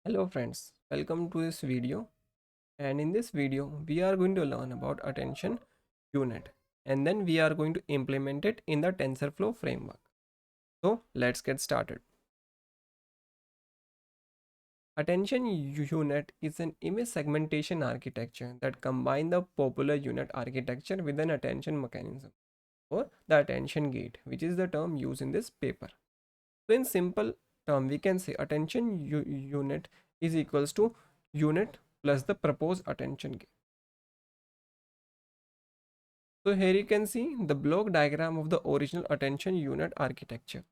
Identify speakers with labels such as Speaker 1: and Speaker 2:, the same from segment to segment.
Speaker 1: Hello friends, welcome to this video, and in this video we are going to learn about attention unit, and then we are going to implement it in the TensorFlow framework. So let's get started. Attention unit is an image segmentation architecture that combines the popular unit architecture with an attention mechanism, or the attention gate, which is the term used in this paper. So in simple term we can say attention unit is equals to unit plus the proposed attention gate. So here you can see the block diagram of the original attention unit architecture.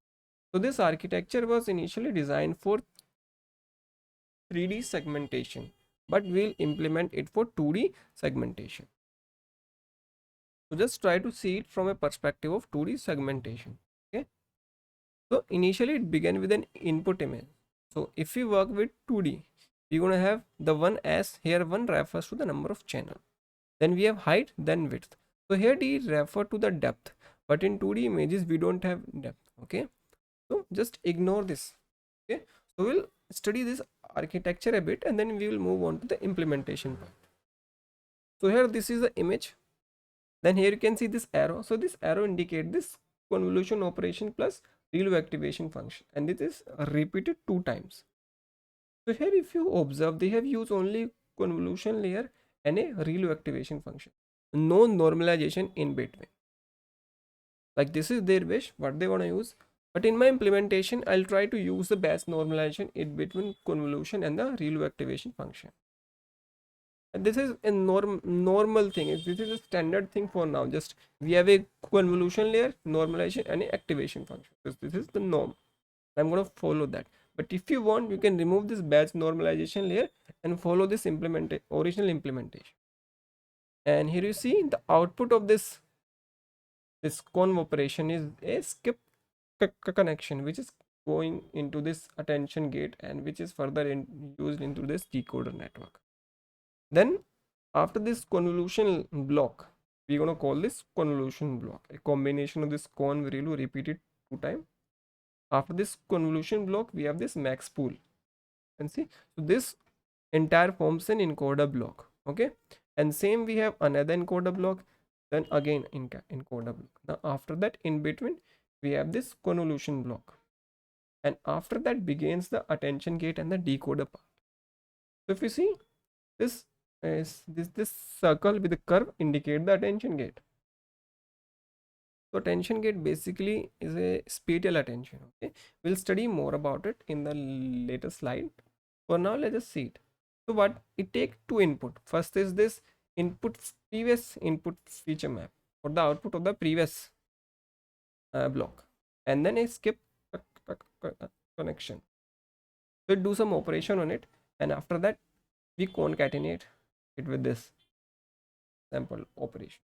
Speaker 1: So this architecture was initially designed for 3D segmentation, but we'll implement it for 2D segmentation. So just try to see it from a perspective of 2D segmentation. Okay. So initially it began with an input image. So if we work with 2D, we're going to have the one as here one refers to the number of channel. Then we have height, then width. So here D refer to the depth, but in 2D images we don't have depth. Okay, so just ignore this. Okay, so we'll study this architecture a bit and then we will move on to the implementation part. So here this is the image. Then here you can see this arrow. So this arrow indicate this convolution operation plus ReLU activation function, and it is repeated 2 times. So here if you observe, they have used only convolution layer and a ReLU activation function, no normalization in between. Like this is their wish, what they want to use, but in my implementation I'll try to use the batch normalization in between convolution and the ReLU activation function. And this is a normal thing. This is a standard thing for now. Just we have a convolution layer, normalization, and a activation function. This is the norm. I'm going to follow that. But if you want, you can remove this batch normalization layer and follow this original implementation. And here you see the output of this conv operation is a skip connection, which is going into this attention gate and which is further used into this decoder network. Then after this convolution block, we're going to call this convolution block, a combination of this conv ReLU repeated 2 times. After this convolution block, we have this max pool, and see, so this entire forms an encoder block. Okay, and same we have another encoder block, then again encoder block. Now after that, in between we have this convolution block, and after that begins the attention gate and the decoder part. So if you see, this is this circle with the curve indicate the attention gate. So attention gate basically is a spatial attention. Okay, we'll study more about it in the later slide. For now, let us see it. So what it take two input. First is this previous input feature map for the output of the previous block, and then a skip connection. So do some operation on it, and after that we concatenate it with this sample operation.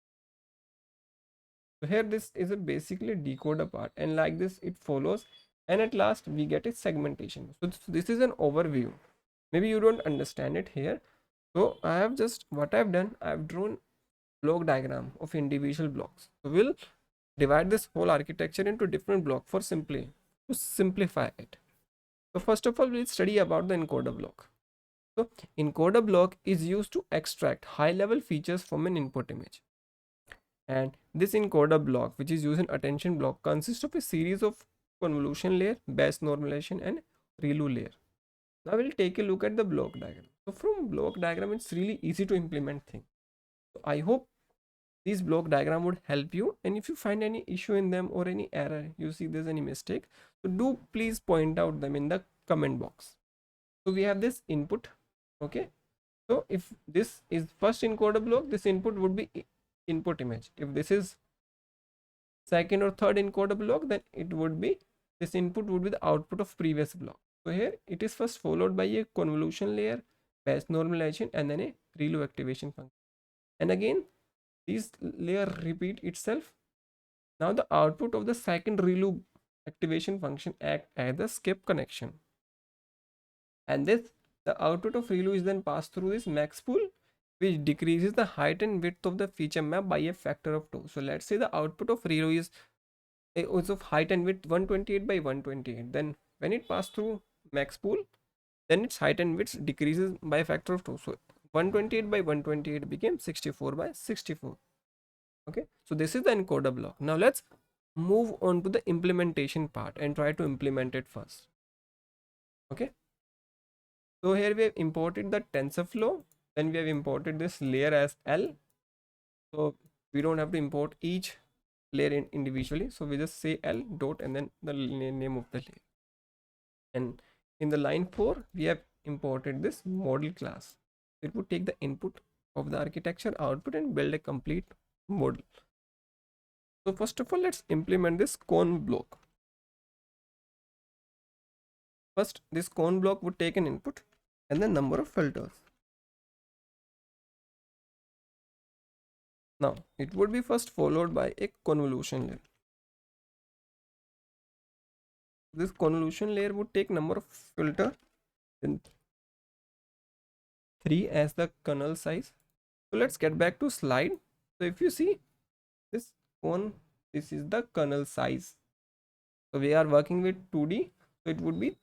Speaker 1: So here this is a basically decoder part, and like this it follows, and at last we get a segmentation. So this is an overview. Maybe you don't understand it here. So I have just what I've done, I've drawn block diagram of individual blocks. So we'll divide this whole architecture into different blocks to simplify it. So first of all, we'll study about the encoder block. So encoder block is used to extract high level features from an input image. And this encoder block, which is used in attention block, consists of a series of convolution layer, batch normalization, and ReLU layer. Now we'll take a look at the block diagram. So from block diagram, it's really easy to implement things. So I hope this block diagram would help you, and if you find any issue in them or any error, you see there's any mistake, so do please point out them in the comment box. So we have this input. Okay, so if this is first encoder block, this input would be input image. If this is second or third encoder block, then it would be this input would be the output of previous block. So here it is first followed by a convolution layer, batch normalization, and then a ReLU activation function, and again this layer repeat itself. Now the output of the second ReLU activation function act as the skip connection, and this the output of ReLU is then passed through this max pool, which decreases the height and width of the feature map by a factor of 2. So let's say the output of ReLU is of height and width 128 by 128. Then when it passed through max pool, then its height and width decreases by a factor of 2. So 128 by 128 became 64 by 64. Okay, so this is the encoder block. Now let's move on to the implementation part and try to implement it first. Okay, so here we have imported the TensorFlow, then we have imported this layer as L. So we don't have to import each layer individually, so we just say L dot and then the name of the layer. And in the line 4 we have imported this model class. It would take the input of the architecture output and build a complete model. So first of all, let's implement this cone block. First, this cone block would take an input and the number of filters. Now it would be first followed by a convolution layer. This convolution layer would take number of filter and 3 as the kernel size. So let's get back to slide. So if you see this cone, this is the kernel size. So we are working with 2D, so it would be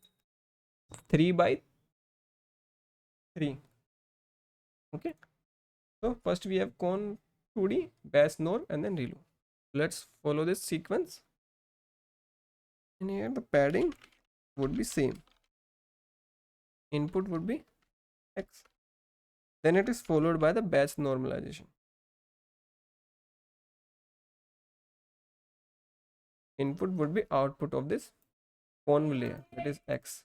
Speaker 1: 3 by 3. Okay, so first we have cone 2D, base norm, and then ReLU. Let's follow this sequence. And here the padding would be same. Input would be X. Then it is followed by the batch normalization. Input would be output of this conv layer, that is X.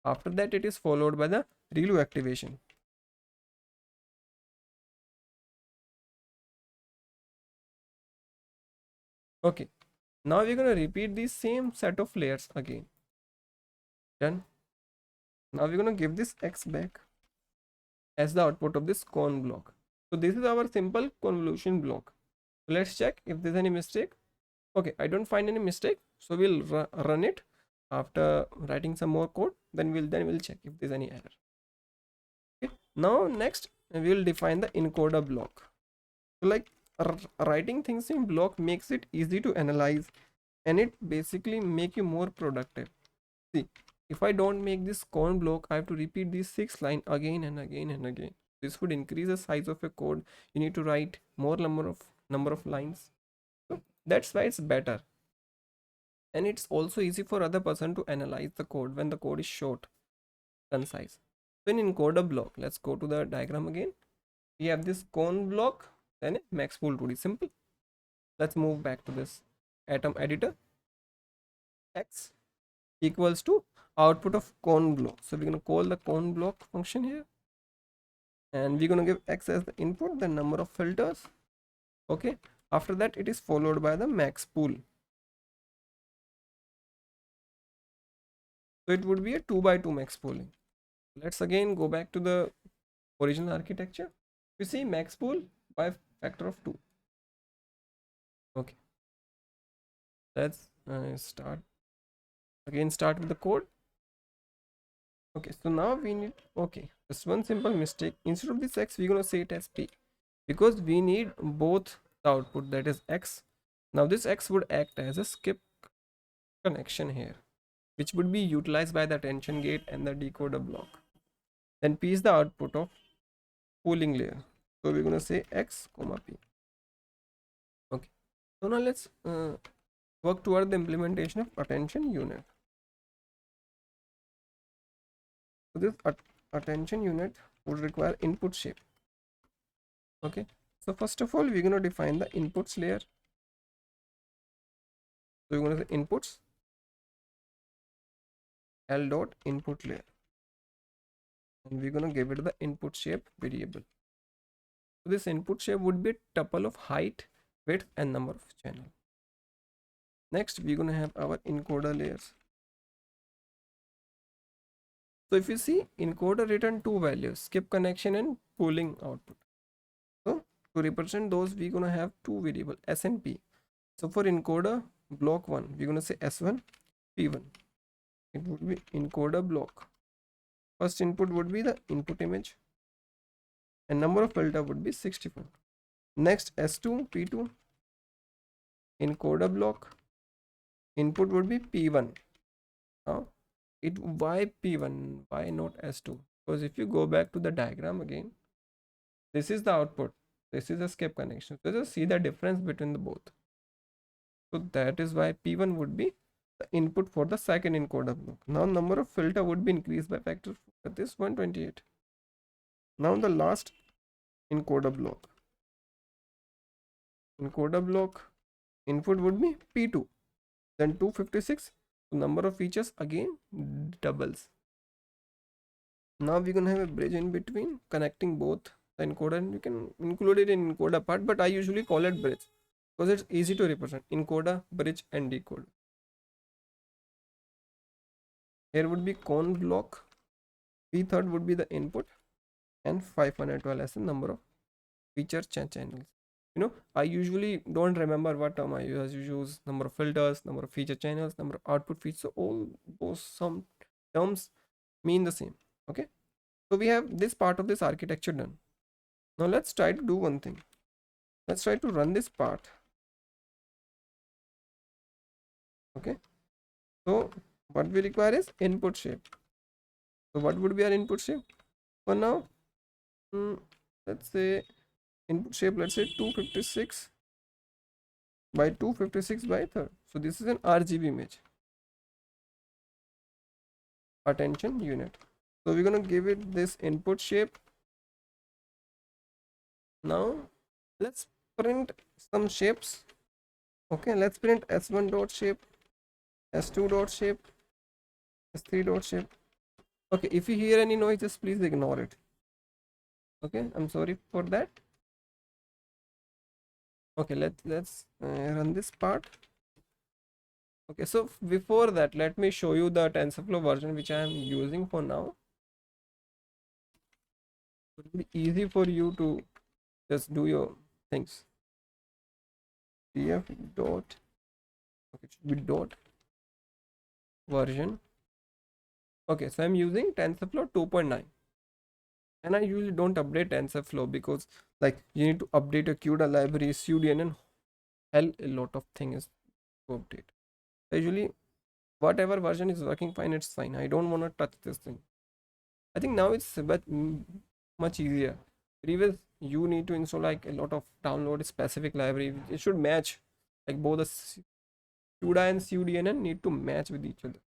Speaker 1: After that it is followed by the ReLU activation. Okay, now we're going to repeat the same set of layers again. Done. Now we're going to give this X back as the output of this con block. So this is our simple convolution block. So let's check if there's any mistake. Okay, I don't find any mistake, so we'll run it after writing some more code. Then we'll check if there's any error. Okay, now next we'll define the encoder block. So like writing things in block makes it easy to analyze, and it basically make you more productive. See, if I don't make this con block, I have to repeat these 6 lines again and again and again. This would increase the size of a code. You need to write more number of lines. So that's why it's better. And it's also easy for other person to analyze the code when the code is short, concise. So in encoder block, let's go to the diagram again. We have this con block, then max pool 2D. Simple. Let's move back to this atom editor. X equals to output of con block. So we're going to call the con block function here, and we're going to give X as the input, the number of filters. Okay, after that it is followed by the max pool. So it would be a 2 by 2 max pooling. Let's again go back to the original architecture. You see max pool by factor of 2. Okay, let's start with the code. Okay, so now we need, okay, just one simple mistake. Instead of this X, we're going to say it as P, because we need both the output, that is X. Now this X would act as a skip connection here, which would be utilized by the attention gate and the decoder block. Then P is the output of pooling layer. So we're going to say X comma P. Okay, so now let's work toward the implementation of attention unit. So this attention unit would require input shape. Okay, so first of all we're going to define the inputs layer. So we're going to say inputs L dot input layer, and we're going to give it the input shape variable. So this input shape would be a tuple of height, width, and number of channel. Next we're going to have our encoder layers. So if you see, encoder return 2 values, skip connection and pooling output. So to represent those, we're going to have 2 variables, S and P. So for encoder block 1, we're going to say S1 P1. It would be encoder block. First input would be the input image, and number of filter would be 64. Next S2 P2, encoder block, input would be P1. Now it, why P1, why not S2? Because if you go back to the diagram again, this is the output, this is a skip connection. So just see the difference between the both. So that is why P1 would be the input for the second encoder block. Now number of filter would be increased by factor of this 128. Now the last encoder block. Encoder block input would be P2, then 256. So number of features again doubles. Now we're gonna have a bridge in between connecting both the encoder, and you can include it in encoder part, but I usually call it bridge because it's easy to represent. Encoder, bridge, and decoder. Here would be con block. P third would be the input, and 512 as the number of feature channels. You know, I usually don't remember what term I use. You use number of filters, number of feature channels, number of output features. So all those some terms mean the same. Okay. So we have this part of this architecture done. Now let's try to do one thing. Let's try to run this part. Okay. So what we require is input shape. So what would be our input shape? For now, let's say input shape, let's say 256 by 256 by 3rd. So this is an RGB image. Attention unit. So we're gonna give it this input shape. Now let's print some shapes. Okay, let's print s1 dot shape, s2 dot shape, s3 dot shape. Okay, if you hear any noise, just please ignore it. Okay, I'm sorry for that. Okay, let's run this part. Okay, so before that, let me show you the TensorFlow version which I am using for now. It will be easy for you to just do your things. Df dot, okay, it should be dot version. Okay, so I'm using TensorFlow 2.9, and I usually don't update TensorFlow because like you need to update your CUDA library, CUDN, and hell a lot of things to update. Usually whatever version is working fine, it's fine. I don't want to touch this thing. I think now it's much easier. Previous you need to install like a lot of download specific library. It should match, like both the CUDA and CUDN need to match with each other.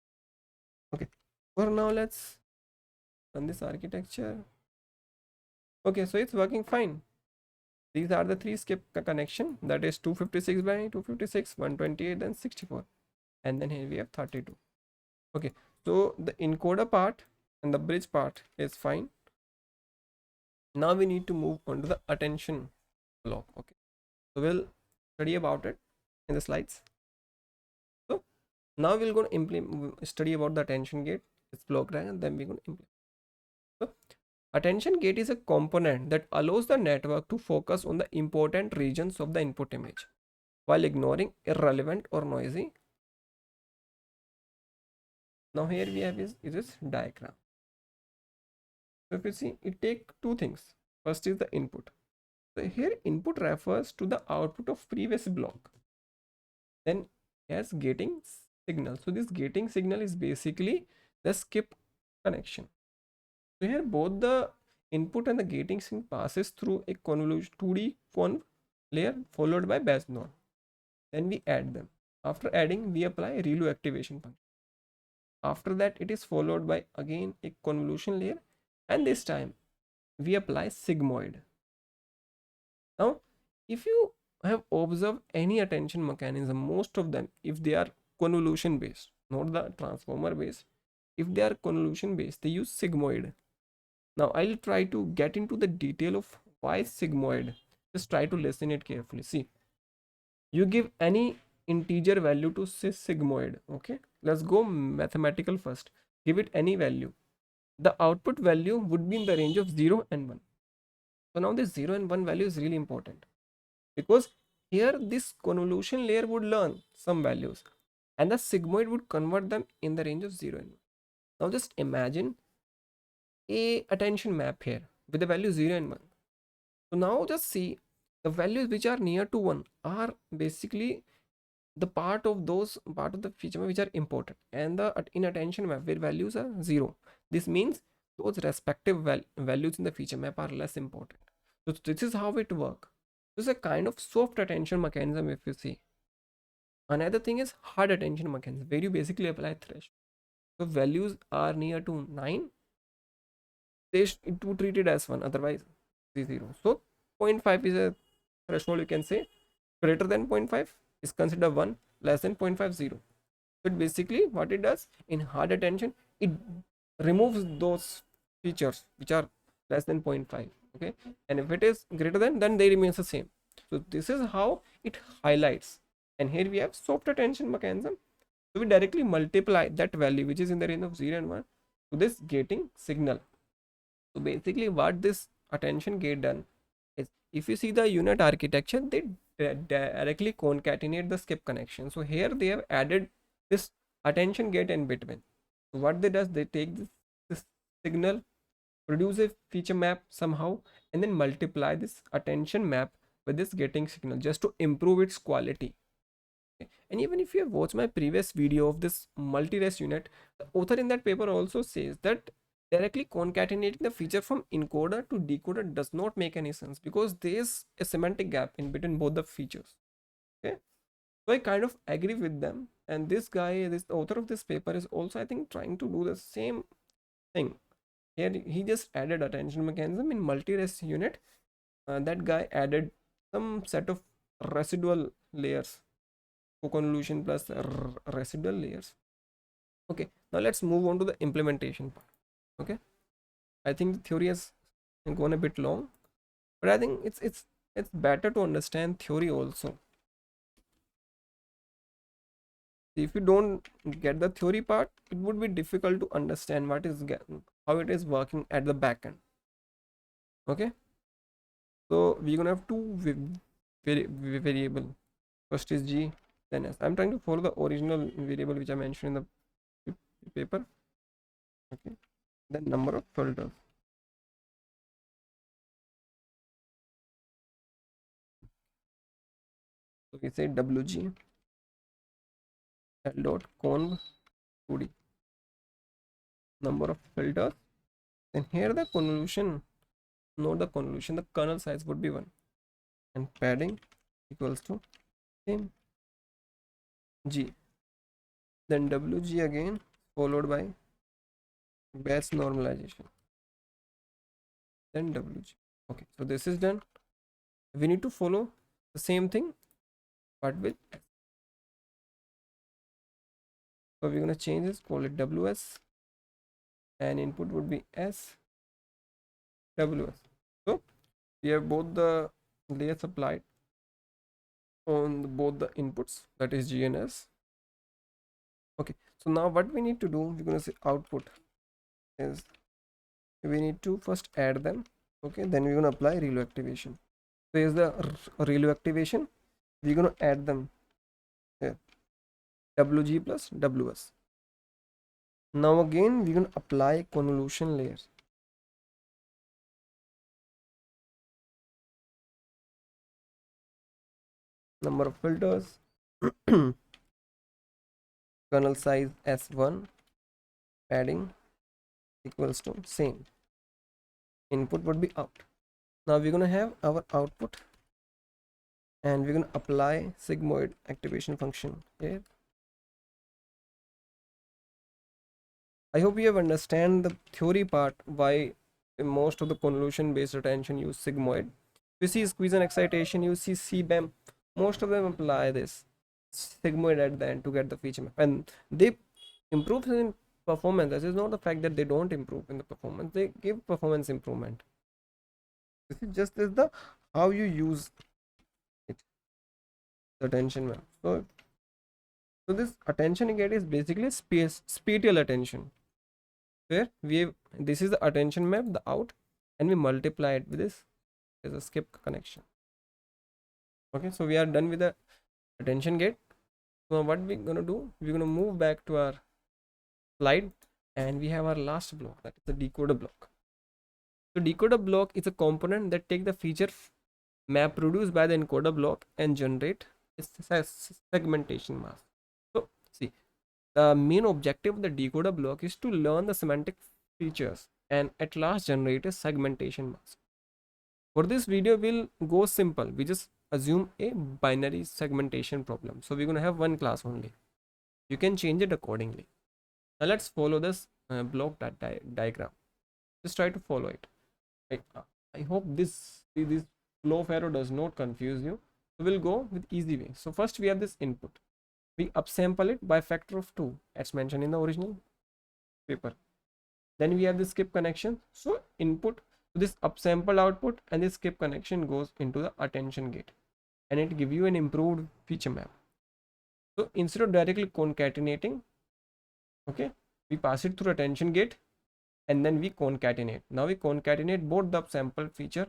Speaker 1: Okay, for now let's run this architecture. Okay, so it's working fine. These are the three skip connection, that is 256 by 256, 128, then 64, and then here we have 32. Okay, so the encoder part and the bridge part is fine. Now we need to move on to the attention block. Okay, so we'll study about it in the slides. So now we're going to implement, study about the attention gate, its block diagram, and then we're going to implement. So attention gate is a component that allows the network to focus on the important regions of the input image while ignoring irrelevant or noisy. Now here we have is this diagram. So if you see, it take two things. First is the input. So here input refers to the output of previous block. Then as gating signal. So this gating signal is basically the skip connection. So here both the input and the gating signal passes through a convolution 2D conv layer followed by base node. Then we add them. After adding, we apply ReLU activation function. After that, it is followed by again a convolution layer, and this time we apply sigmoid. Now if you have observed any attention mechanism, most of them, if they are convolution based, not the transformer based, if they are convolution based, they use sigmoid. Now I'll try to get into the detail of why sigmoid. Just try to listen it carefully. See, you give any integer value to say sigmoid. Okay, let's go mathematical first. Give it any value, the output value would be in the range of 0 and 1. So now this 0 and 1 value is really important, because here this convolution layer would learn some values and the sigmoid would convert them in the range of 0 and 1. Now just imagine a attention map here with the value 0 and 1. So now just see, the values which are near to 1 are basically the part of the feature map which are important, and the in attention map where values are 0. This means those respective values in the feature map are less important. So this is how it works. This is a kind of soft attention mechanism if you see. Another thing is hard attention mechanism where you basically apply threshold. So values are near to 9, it would treat it as 1, otherwise 0. So 0.5 is a threshold, you can say. Greater than 0.5 is considered 1, less than 0.5 0. So basically what it does in hard attention, it removes those features which are less than 0.5. Okay, and if it is greater than, then they remains the same. So this is how it highlights. And here we have soft attention mechanism. So we directly multiply that value which is in the range of 0 and 1 to this gating signal. So basically what this attention gate done is, if you see the unit architecture, they directly concatenate the skip connection. So here they have added this attention gate in between. So what they does, they take this signal, produce a feature map somehow, and then multiply this attention map with this getting signal just to improve its quality. Okay. And even if you have watched my previous video of this multi-res unit, the author in that paper also says that directly concatenating the feature from encoder to decoder does not make any sense because there is a semantic gap in between both the features. Okay, so I kind of agree with them, and this guy, this author of this paper, is also, I think, trying to do the same thing. Here he just added attention mechanism in multi-res unit. That guy added some set of residual layers, co-convolution plus residual layers. Okay, now let's move on to the implementation part. Okay, I think the theory has gone a bit long, but I think it's better to understand theory also. If you don't get the theory part, it would be difficult to understand how it is working at the back end. Okay, so we're gonna have two variable. First is g, then s. I'm trying to follow the original variable which I mentioned in the paper. Okay, then number of filters. So we say wg l dot conv 2d number of filters. Then here the convolution, not the convolution, the kernel size would be 1, and padding equals to same g. Then wg again followed by batch normalization, then wg. Okay, so this is done. We need to follow the same thing but with s. So we're going to change this, call it ws, and input would be s ws. So we have both the layers applied on both the inputs, that is g and s. Okay, so now what we need to do, we're going to say output is, we need to first add them. Okay, then we're going to apply relu activation. So is the relu activation, we're going to add them here, wg plus ws. Now again we're going to apply convolution layers. Number of filters, kernel size s1, padding equals to same, input would be out. Now we're going to have our output, and we're going to apply sigmoid activation function here. I hope you have understand the theory part, why most of the convolution based attention use sigmoid. You see squeeze and excitation, you see CBAM, most of them apply this sigmoid at the end to get the feature map, and they improve in performance. This is not the fact that they don't improve in the performance, they give performance improvement. This is just the how you use it, the attention map. So this attention gate is basically spatial attention, where we have, this is the attention map, the out, and we multiply it with this as a skip connection. Okay, so we are done with the attention gate. So what we're gonna do, we're gonna move back to our slide, and we have our last block, that is the decoder block. So decoder block is a component that take the feature map produced by the encoder block and generate segmentation mask. So see, the main objective of the decoder block is to learn the semantic features and at last generate a segmentation mask. For this video, we'll go simple. We just assume a binary segmentation problem. So we're going to have one class only. You can change it accordingly. Now let's follow this block diagram. Just try to follow it. I hope this flow of arrow does not confuse you. So we'll go with easy way. So first we have this input. We upsample it by factor of 2 as mentioned in the original paper. Then we have the skip connection. So input to this upsampled output and this skip connection goes into the attention gate and it give you an improved feature map. So instead of directly concatenating, okay, we pass it through attention gate and then we concatenate. Now we concatenate both the upsampled feature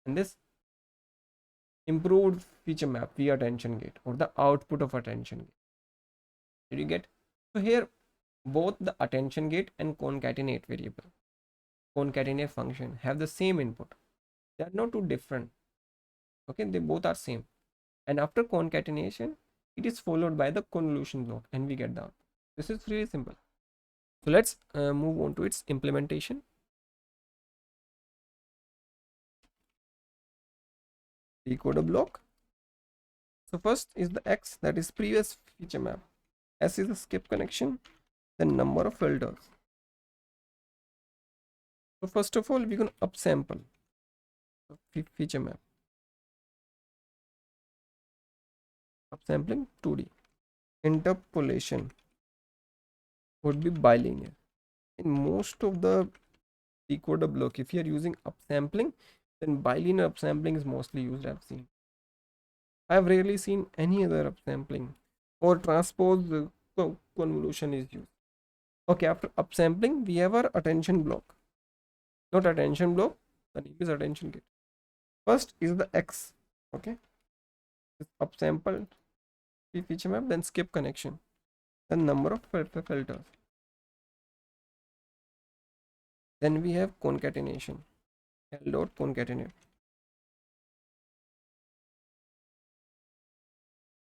Speaker 1: and this improved feature map via attention gate or the output of attention gate. Did you get? So here both the attention gate and concatenate variable, concatenate function have the same input. They are not too different. Okay, they both are same. And after concatenation, it is followed by the convolution block and we get the output. This is really simple. So let's move on to its implementation. Decoder block. So first is the X, that is previous feature map. S is the skip connection, then number of filters. So first of all, we're going to upsample feature map. Upsampling 2D. Interpolation would be bilinear. In most of the decoder block, if you are using upsampling, then bilinear upsampling is mostly used. I've rarely seen any other upsampling or transpose convolution is used. Okay, after upsampling, we have our attention block. Not attention block, the name is attention gate. First is the X. Okay, it's upsampled feature map, then skip connection, then number of filters. Then we have concatenation. L dot concatenate.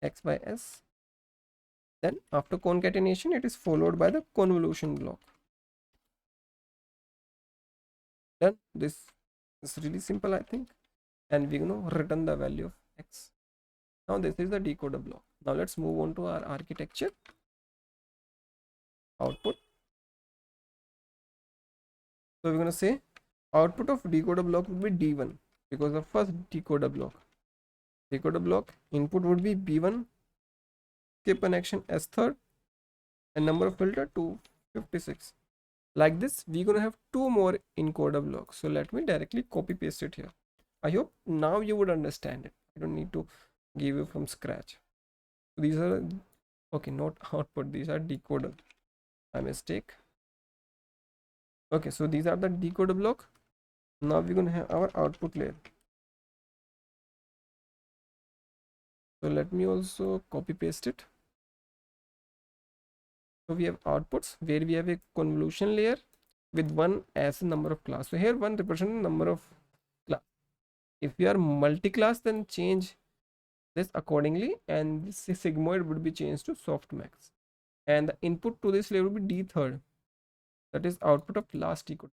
Speaker 1: X by S. Then after concatenation, it is followed by the convolution block. Then this is really simple, I think. And we're going to return the value of X. Now this is the decoder block. Now let's move on to our architecture. Output. So we're going to say output of decoder block would be D1 because the first decoder block. Decoder block input would be B1, skip connection S third, and number of filter 256. Like this, we're going to have two more encoder blocks. So let me directly copy paste it here. I hope now you would understand it. I don't need to give you from scratch. These are, okay, not output, these are decoder. My mistake. Okay, so these are the decoder block. Now we're going to have our output layer. So let me also copy paste it. So we have outputs where we have a convolution layer with one as a number of class. So here one represents number of class. If we are multi-class, then change this accordingly, and this sigmoid would be changed to softmax. And the input to this layer would be D third. That is output of last decoder.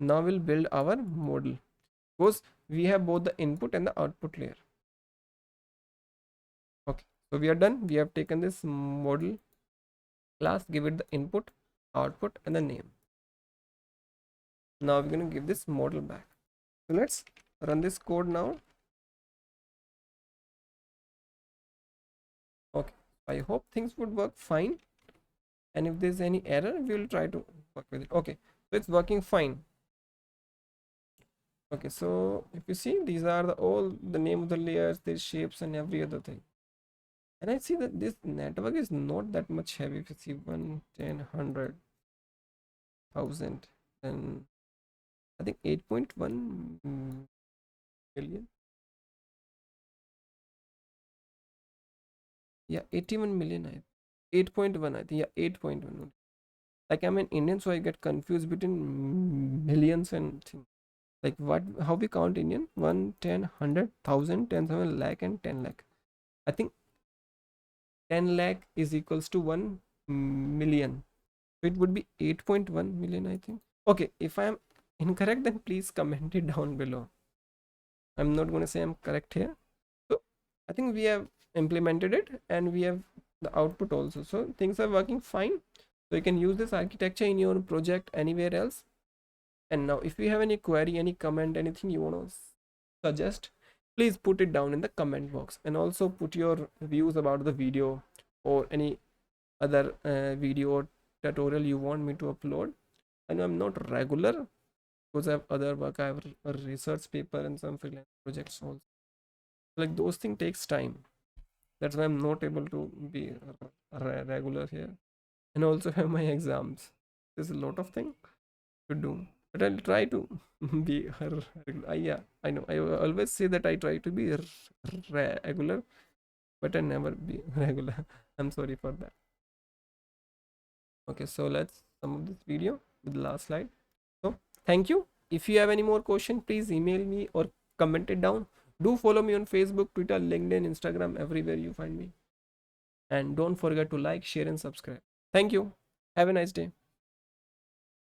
Speaker 1: Now we'll build our model because we have both the input and the output layer. Okay, so we are done. We have taken this model class, give it the input, output, and the name. Now we're going to give this model back. So let's run this code now. Okay, I hope things would work fine. And if there's any error, we will try to work with it. Okay, so it's working fine. Okay, so if you see, these are all the name of the layers, their shapes, and every other thing. And I see that this network is not that much heavy. If you see 1, 10, 100, 1000, and I think 8.1 million. Yeah, 81 million. 8.1, I think. Yeah, 8.1. Like I'm an Indian, so I get confused between millions and things. Like what, how we count Indian? 1, 10, 100, 1000, 10,000, lakh and 10 lakh. I think 10 lakh is equals to 1 million. So it would be 8.1 million, I think. Okay, if I am incorrect, then please comment it down below. I'm not going to say I'm correct here. So I think we have implemented it and we have the output also. So things are working fine. So you can use this architecture in your project anywhere else. And now if you have any query, any comment, anything you want to suggest, please put it down in the comment box, and also put your views about the video or any other video or tutorial you want me to upload. I know I'm not regular because I have other work. I have a research paper and some freelance projects also. Like those things takes time. That's why I'm not able to be regular here. And also have my exams. There's a lot of things to do, but I'll try to be yeah, I know I always say that I try to be regular, but I never be regular. I'm sorry for that. Okay, so let's sum up this video with the last slide. So thank you. If you have any more question, please email me or comment it down. Do follow me on Facebook, Twitter, LinkedIn, Instagram, everywhere you find me. And don't forget to like, share and subscribe. Thank you. Have a nice day.